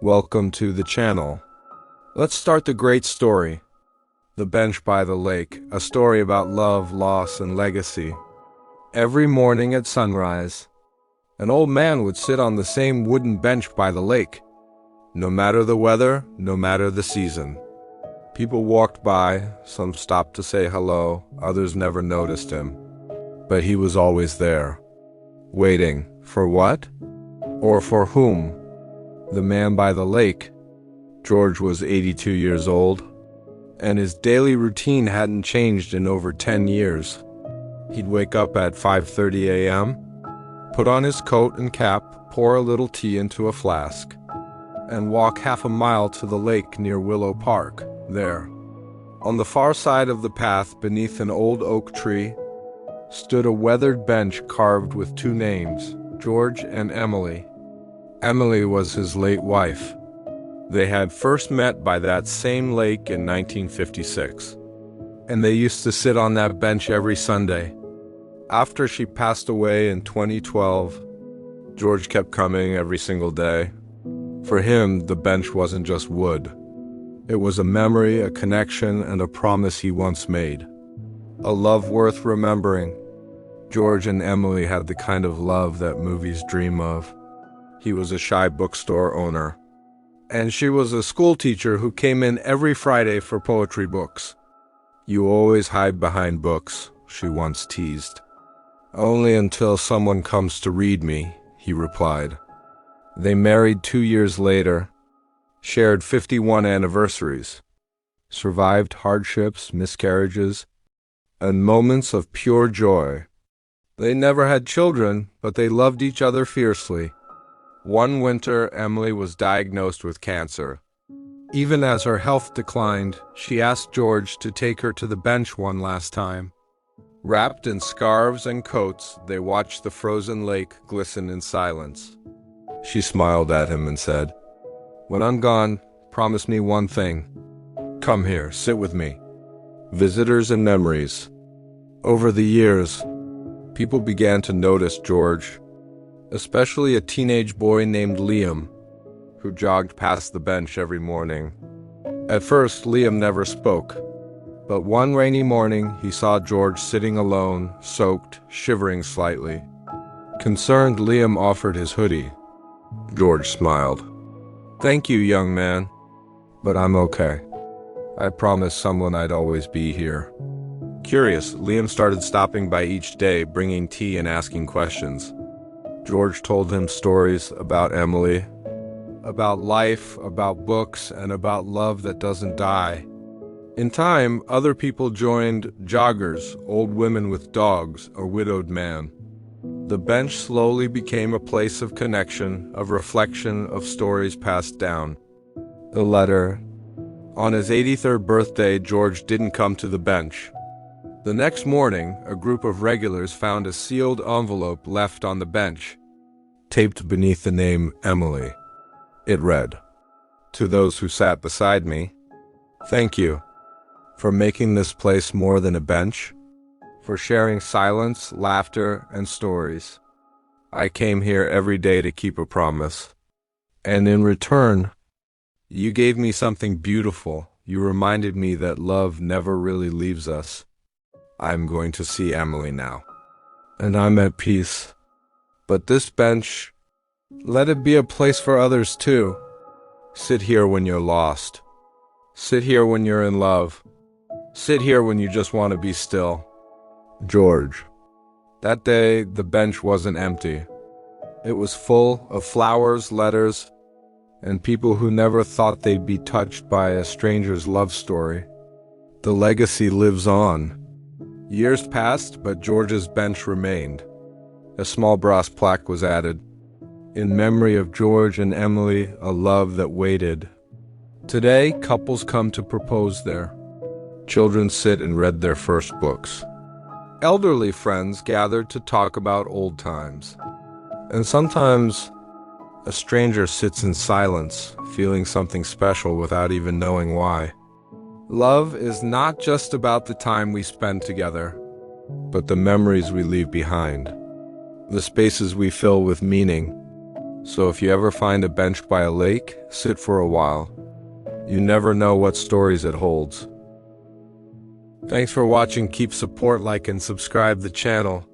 Welcome to the channel. Let's start the great story. The Bench by the Lake, a story about love, loss, and legacy. Every morning at sunrise, an old man would sit on the same wooden bench by the lake. No matter the weather, no matter the season. People walked by, some stopped to say hello, others never noticed him. But he was always there. Waiting. For what? Or for whom? The man by the lake. George was 82 years old, and his daily routine hadn't changed in over 10 years. He'd wake up at 5:30 a.m., put on his coat and cap, pour a little tea into a flask, and walk half a mile to the lake near Willow Park. There, on the far side of the path beneath an old oak tree, stood a weathered bench carved with two names, George and Emily. Emily was his late wife. They had first met by that same lake in 1956, and they used to sit on that bench every Sunday. After she passed away in 2012, George kept coming every single day. For him, the bench wasn't just wood. It was a memory, a connection, and a promise he once made. A love worth remembering. George and Emily had the kind of love that movies dream of. He was a shy bookstore owner, and she was a school teacher who came in every Friday for poetry books. "You always hide behind books," she once teased. "Only until someone comes to read me," he replied. They married 2 years later, shared 51 anniversaries, survived hardships, miscarriages, and moments of pure joy. They never had children, but they loved each other fiercely. One winter, Emily was diagnosed with cancer. Even as her health declined, she asked George to take her to the bench one last time. Wrapped in scarves and coats, they watched the frozen lake glisten in silence. She smiled at him and said, "When I'm gone, promise me one thing. Come here, sit with me." Visitors and memories. Over the years, people began to notice George, especially a teenage boy named Liam, who jogged past the bench every morning. At first, Liam never spoke, but one rainy morning he saw George sitting alone, soaked, shivering slightly. Concerned, Liam offered his hoodie. George smiled. "Thank you, young man, but I'm okay. I promised someone I'd always be here." Curious, Liam started stopping by each day, bringing tea and asking questions. George told him stories about Emily, about life, about books, and about love that doesn't die. In time, other people joined: joggers, old women with dogs, a widowed man. The bench slowly became a place of connection, of reflection, of stories passed down. The letter. On his 83rd birthday, George didn't come to the bench. The next morning, a group of regulars found a sealed envelope left on the bench, taped beneath the name Emily. It read, "To those who sat beside me, thank you for making this place more than a bench, for sharing silence, laughter, and stories. I came here every day to keep a promise. And in return, you gave me something beautiful. You reminded me that love never really leaves us. I'm going to see Emily now, and I'm at peace. But this bench, let it be a place for others too. Sit here when you're lost. Sit here when you're in love. Sit here when you just want to be still." George. That day, the bench wasn't empty. It was full of flowers, letters, and people who never thought they'd be touched by a stranger's love story. The legacy lives on. Years passed, but George's bench remained. A small brass plaque was added, in memory of George and Emily, a love that waited. Today, couples come to propose there. Children sit and read their first books. Elderly friends gathered to talk about old times. And sometimes, a stranger sits in silence, feeling something special without even knowing why. Love is not just about the time we spend together, but the memories we leave behind, the spaces we fill with meaning. So if you ever find a bench by a lake, sit for a while. You never know what stories it holds. Thanks for watching. Keep support, like and subscribe the channel.